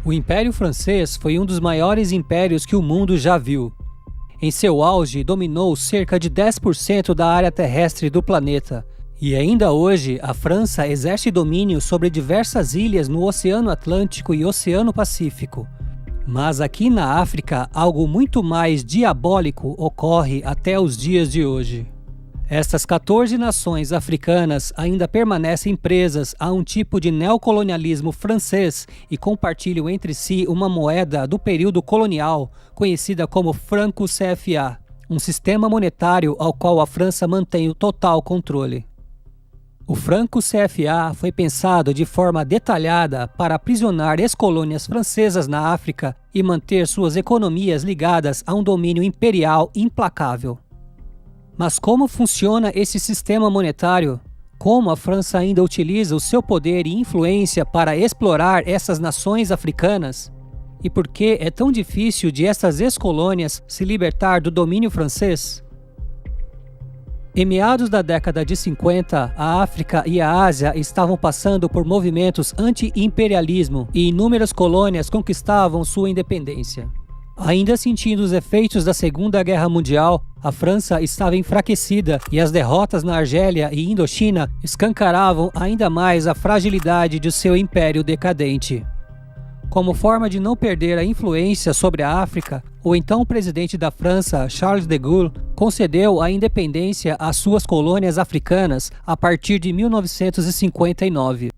O Império Francês foi um dos maiores impérios que o mundo já viu. Em seu auge, dominou cerca de 10% da área terrestre do planeta. E ainda hoje, a França exerce domínio sobre diversas ilhas no Oceano Atlântico e Oceano Pacífico. Mas aqui na África, algo muito mais diabólico ocorre até os dias de hoje. Estas 14 nações africanas ainda permanecem presas a um tipo de neocolonialismo francês e compartilham entre si uma moeda do período colonial, conhecida como franco CFA, um sistema monetário ao qual a França mantém o total controle. O franco CFA foi pensado de forma detalhada para aprisionar ex-colônias francesas na África e manter suas economias ligadas a um domínio imperial implacável. Mas como funciona esse sistema monetário? Como a França ainda utiliza o seu poder e influência para explorar essas nações africanas? E por que é tão difícil de essas ex-colônias se libertar do domínio francês? Em meados da década de 50, a África e a Ásia estavam passando por movimentos anti-imperialismo e inúmeras colônias conquistavam sua independência. Ainda sentindo os efeitos da Segunda Guerra Mundial, a França estava enfraquecida e as derrotas na Argélia e Indochina escancaravam ainda mais a fragilidade de seu império decadente. Como forma de não perder a influência sobre a África, o então presidente da França, Charles de Gaulle, concedeu a independência às suas colônias africanas a partir de 1959.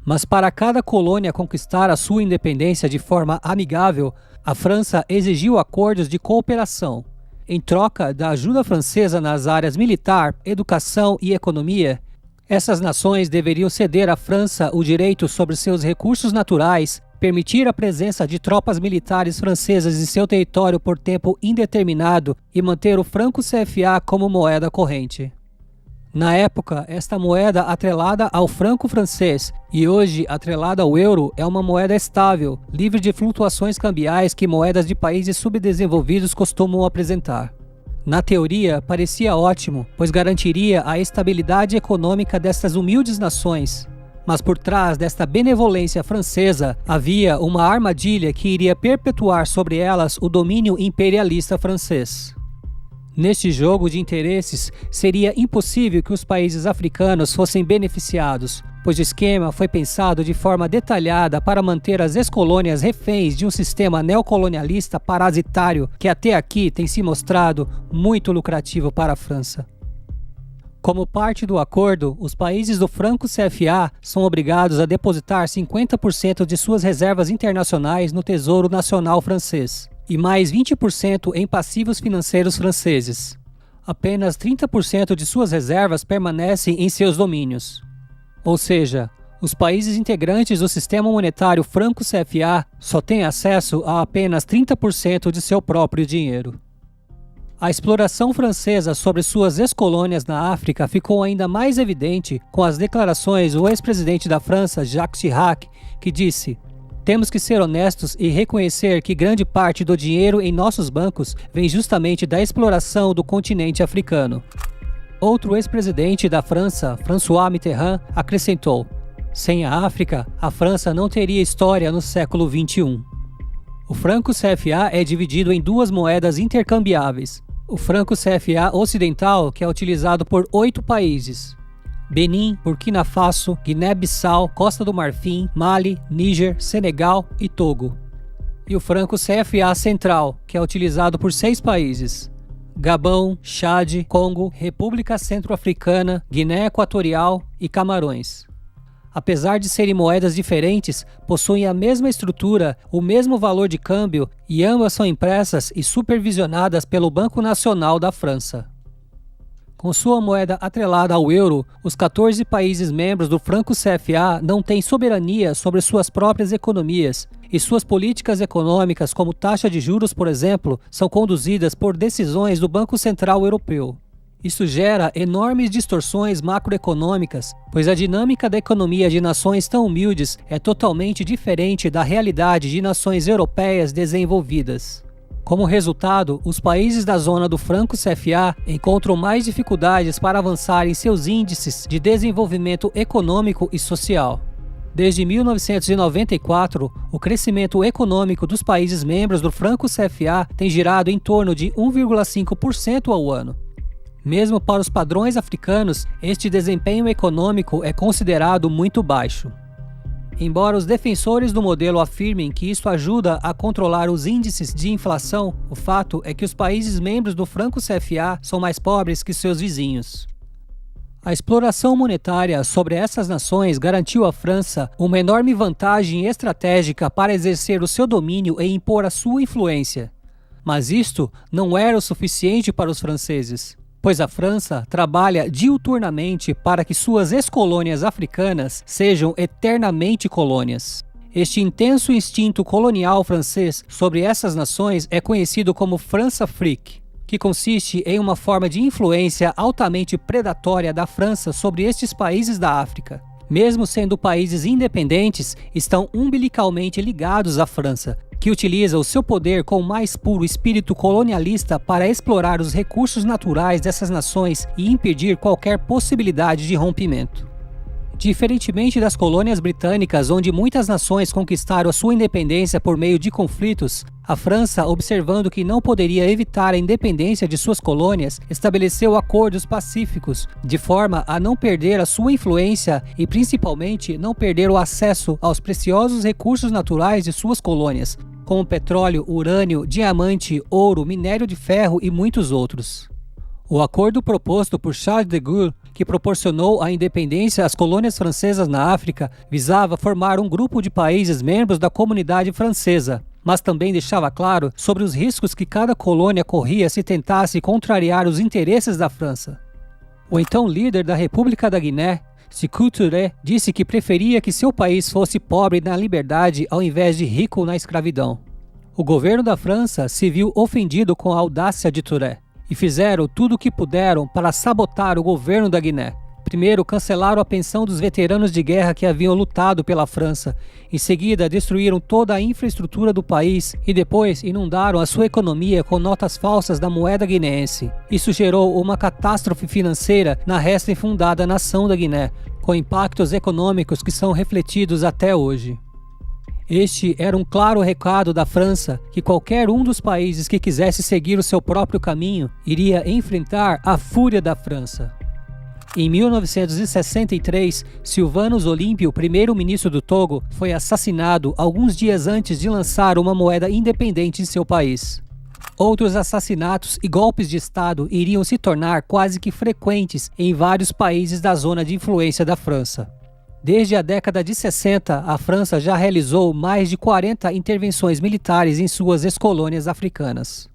Mas para cada colônia conquistar a sua independência de forma amigável, a França exigiu acordos de cooperação. Em troca da ajuda francesa nas áreas militar, educação e economia, essas nações deveriam ceder à França o direito sobre seus recursos naturais, permitir a presença de tropas militares francesas em seu território por tempo indeterminado e manter o franco CFA como moeda corrente. Na época, esta moeda atrelada ao franco francês e hoje atrelada ao euro é uma moeda estável, livre de flutuações cambiais que moedas de países subdesenvolvidos costumam apresentar. Na teoria, parecia ótimo, pois garantiria a estabilidade econômica destas humildes nações. Mas por trás desta benevolência francesa havia uma armadilha que iria perpetuar sobre elas o domínio imperialista francês. Neste jogo de interesses, seria impossível que os países africanos fossem beneficiados, pois o esquema foi pensado de forma detalhada para manter as ex-colônias reféns de um sistema neocolonialista parasitário que até aqui tem se mostrado muito lucrativo para a França. Como parte do acordo, os países do franco CFA são obrigados a depositar 50% de suas reservas internacionais no Tesouro Nacional francês e mais 20% em passivos financeiros franceses. Apenas 30% de suas reservas permanecem em seus domínios. Ou seja, os países integrantes do sistema monetário franco CFA só têm acesso a apenas 30% de seu próprio dinheiro. A exploração francesa sobre suas ex-colônias na África ficou ainda mais evidente com as declarações do ex-presidente da França, Jacques Chirac, que disse: "Temos que ser honestos e reconhecer que grande parte do dinheiro em nossos bancos vem justamente da exploração do continente africano." Outro ex-presidente da França, François Mitterrand, acrescentou: "Sem a África, a França não teria história no século XXI." O franco CFA é dividido em duas moedas intercambiáveis. O franco CFA ocidental, que é utilizado por 8 países: Benin, Burkina Faso, Guiné-Bissau, Costa do Marfim, Mali, Níger, Senegal e Togo. E o franco CFA central, que é utilizado por 6 países: Gabão, Chad, Congo, República Centro-Africana, Guiné Equatorial e Camarões. Apesar de serem moedas diferentes, possuem a mesma estrutura, o mesmo valor de câmbio e ambas são impressas e supervisionadas pelo Banco Nacional da França. Com sua moeda atrelada ao euro, os 14 países membros do franco CFA não têm soberania sobre suas próprias economias, e suas políticas econômicas, como taxa de juros, por exemplo, são conduzidas por decisões do Banco Central Europeu. Isso gera enormes distorções macroeconômicas, pois a dinâmica da economia de nações tão humildes é totalmente diferente da realidade de nações europeias desenvolvidas. Como resultado, os países da zona do franco CFA encontram mais dificuldades para avançar em seus índices de desenvolvimento econômico e social. Desde 1994, o crescimento econômico dos países membros do Franco-CFA tem girado em torno de 1,5% ao ano. Mesmo para os padrões africanos, este desempenho econômico é considerado muito baixo. Embora os defensores do modelo afirmem que isso ajuda a controlar os índices de inflação, o fato é que os países membros do Franco-CFA são mais pobres que seus vizinhos. A exploração monetária sobre essas nações garantiu à França uma enorme vantagem estratégica para exercer o seu domínio e impor a sua influência. Mas isto não era o suficiente para os franceses, pois a França trabalha diuturnamente para que suas ex-colônias africanas sejam eternamente colônias. Este intenso instinto colonial francês sobre essas nações é conhecido como France-Afrique, que consiste em uma forma de influência altamente predatória da França sobre estes países da África. Mesmo sendo países independentes, estão umbilicalmente ligados à França, que utiliza o seu poder com o mais puro espírito colonialista para explorar os recursos naturais dessas nações e impedir qualquer possibilidade de rompimento. Diferentemente das colônias britânicas, onde muitas nações conquistaram a sua independência por meio de conflitos, a França, observando que não poderia evitar a independência de suas colônias, estabeleceu acordos pacíficos, de forma a não perder a sua influência e, principalmente, não perder o acesso aos preciosos recursos naturais de suas colônias, como petróleo, urânio, diamante, ouro, minério de ferro e muitos outros. O acordo proposto por Charles de Gaulle, que proporcionou a independência às colônias francesas na África, visava formar um grupo de países membros da comunidade francesa, mas também deixava claro sobre os riscos que cada colônia corria se tentasse contrariar os interesses da França. O então líder da República da Guiné, Sékou Touré, disse que preferia que seu país fosse pobre na liberdade ao invés de rico na escravidão. O governo da França se viu ofendido com a audácia de Touré e fizeram tudo o que puderam para sabotar o governo da Guiné. Primeiro, cancelaram a pensão dos veteranos de guerra que haviam lutado pela França. Em seguida, destruíram toda a infraestrutura do país e depois inundaram a sua economia com notas falsas da moeda guineense. Isso gerou uma catástrofe financeira na recém-fundada nação da Guiné, com impactos econômicos que são refletidos até hoje. Este era um claro recado da França que qualquer um dos países que quisesse seguir o seu próprio caminho iria enfrentar a fúria da França. Em 1963, Sylvanus Olympio, primeiro-ministro do Togo, foi assassinado alguns dias antes de lançar uma moeda independente em seu país. Outros assassinatos e golpes de Estado iriam se tornar quase que frequentes em vários países da zona de influência da França. Desde a década de 60, a França já realizou mais de 40 intervenções militares em suas ex-colônias africanas.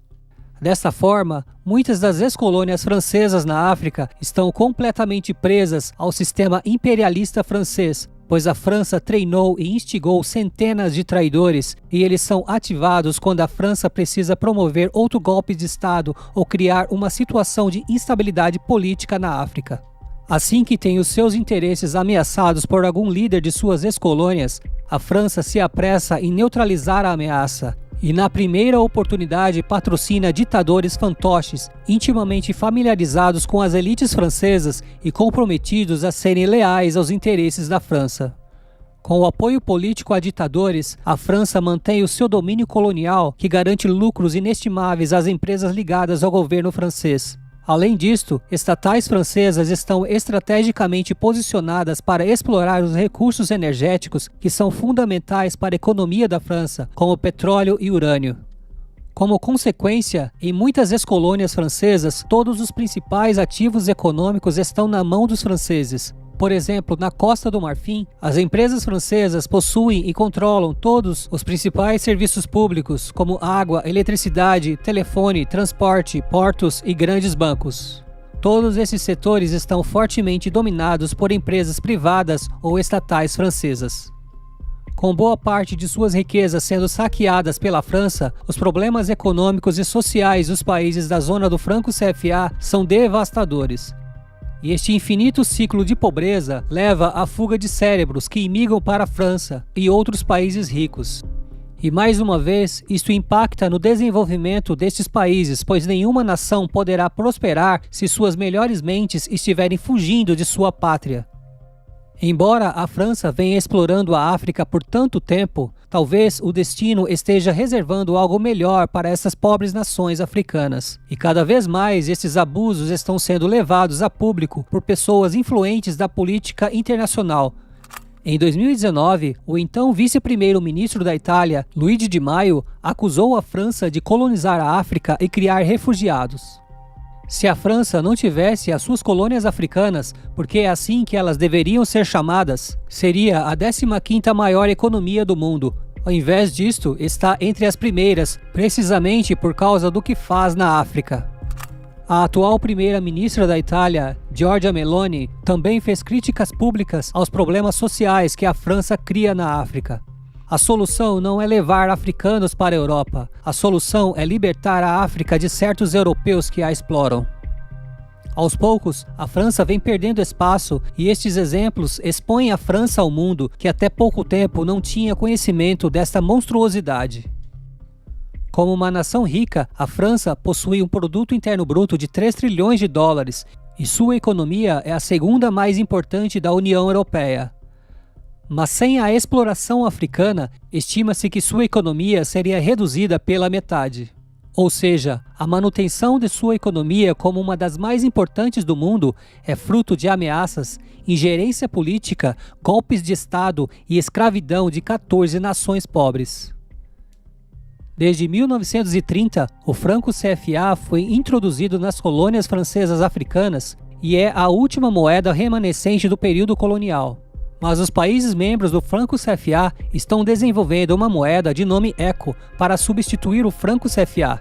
Desta forma, muitas das ex-colônias francesas na África estão completamente presas ao sistema imperialista francês, pois a França treinou e instigou centenas de traidores e eles são ativados quando a França precisa promover outro golpe de Estado ou criar uma situação de instabilidade política na África. Assim que tem os seus interesses ameaçados por algum líder de suas ex-colônias, a França se apressa em neutralizar a ameaça e, na primeira oportunidade, patrocina ditadores fantoches, intimamente familiarizados com as elites francesas e comprometidos a serem leais aos interesses da França. Com o apoio político a ditadores, a França mantém o seu domínio colonial, que garante lucros inestimáveis às empresas ligadas ao governo francês. Além disto, estatais francesas estão estrategicamente posicionadas para explorar os recursos energéticos que são fundamentais para a economia da França, como petróleo e urânio. Como consequência, em muitas ex-colônias francesas, todos os principais ativos econômicos estão na mão dos franceses. Por exemplo, na Costa do Marfim, as empresas francesas possuem e controlam todos os principais serviços públicos, como água, eletricidade, telefone, transporte, portos e grandes bancos. Todos esses setores estão fortemente dominados por empresas privadas ou estatais francesas. Com boa parte de suas riquezas sendo saqueadas pela França, os problemas econômicos e sociais dos países da zona do Franco-CFA são devastadores. E este infinito ciclo de pobreza leva à fuga de cérebros que imigram para a França e outros países ricos. E mais uma vez, isto impacta no desenvolvimento destes países, pois nenhuma nação poderá prosperar se suas melhores mentes estiverem fugindo de sua pátria. Embora a França venha explorando a África por tanto tempo, talvez o destino esteja reservando algo melhor para essas pobres nações africanas. E cada vez mais esses abusos estão sendo levados a público por pessoas influentes da política internacional. Em 2019, o então vice-primeiro-ministro da Itália, Luigi Di Maio, acusou a França de colonizar a África e criar refugiados. Se a França não tivesse as suas colônias africanas, porque é assim que elas deveriam ser chamadas, seria a 15ª maior economia do mundo. Ao invés disto, está entre as primeiras, precisamente por causa do que faz na África. A atual primeira-ministra da Itália, Giorgia Meloni, também fez críticas públicas aos problemas sociais que a França cria na África. A solução não é levar africanos para a Europa. A solução é libertar a África de certos europeus que a exploram. Aos poucos, a França vem perdendo espaço e estes exemplos expõem a França ao mundo que até pouco tempo não tinha conhecimento desta monstruosidade. Como uma nação rica, a França possui um produto interno bruto de 3 trilhões de dólares e sua economia é a segunda mais importante da União Europeia. Mas sem a exploração africana, estima-se que sua economia seria reduzida pela metade. Ou seja, a manutenção de sua economia como uma das mais importantes do mundo é fruto de ameaças, ingerência política, golpes de Estado e escravidão de 14 nações pobres. Desde 1930, o franco CFA foi introduzido nas colônias francesas africanas e é a última moeda remanescente do período colonial. Mas os países membros do franco CFA estão desenvolvendo uma moeda de nome ECO para substituir o franco CFA.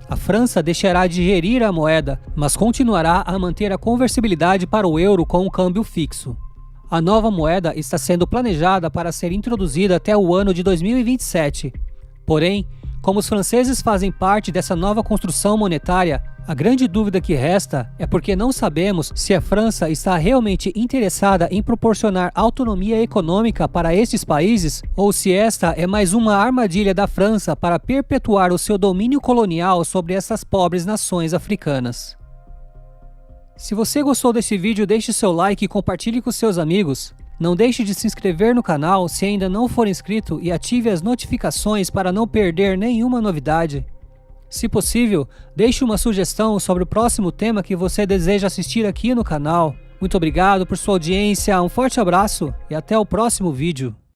A França deixará de gerir a moeda, mas continuará a manter a conversibilidade para o euro com um câmbio fixo. A nova moeda está sendo planejada para ser introduzida até o ano de 2027. Porém, como os franceses fazem parte dessa nova construção monetária, a grande dúvida que resta é porque não sabemos se a França está realmente interessada em proporcionar autonomia econômica para estes países ou se esta é mais uma armadilha da França para perpetuar o seu domínio colonial sobre essas pobres nações africanas. Se você gostou deste vídeo, deixe seu like e compartilhe com seus amigos. Não deixe de se inscrever no canal se ainda não for inscrito e ative as notificações para não perder nenhuma novidade. Se possível, deixe uma sugestão sobre o próximo tema que você deseja assistir aqui no canal. Muito obrigado por sua audiência, um forte abraço e até o próximo vídeo.